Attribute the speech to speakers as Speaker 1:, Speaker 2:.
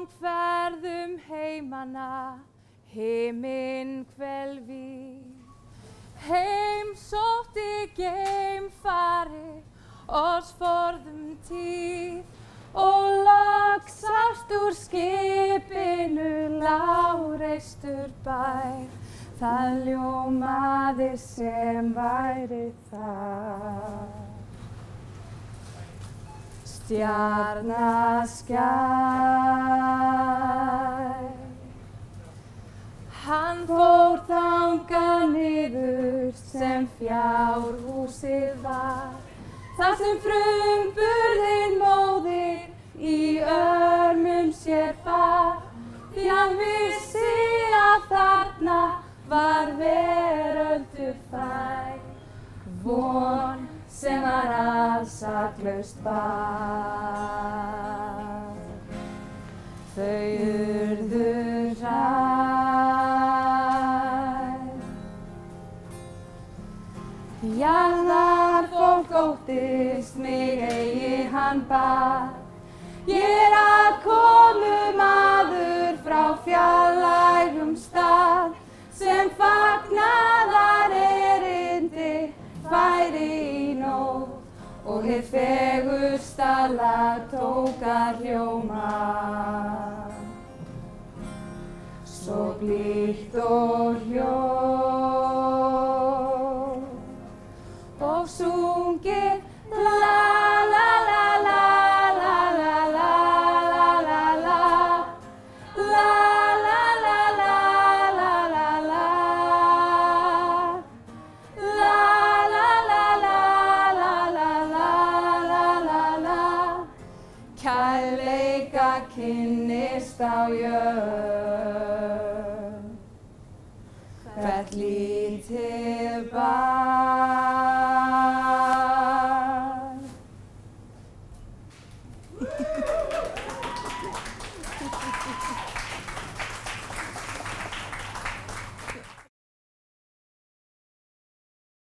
Speaker 1: langt ferðum heimana, himinn hvelfi. Heimsótti geimfari, oss forðum tíð, og loks sást úr skipinu lágreistur bær. Það ljómaði sem væri þar. Stjarnaskær. Hann fór þangað niður sem fjárhúsið var, þar sem frumburðin móðir í örmum sér bar, því hann vissi að þarna var veröldu fræg, von sem var allsaklaust barn. Þau urðu hrædd. Jarðarfólk óttist mig eigi hann bar. Ég að komumaður frá fjarlægum stað, sem fagnaðar erindi færi í nótt, og hið fegursta lag tók að hljóma. Svo blítt og hljótt, og sungið la la la la la la la la la la, la la la la la la la, la la la la la la la la la la. Kærleika kynnist á jörð, hvert lítið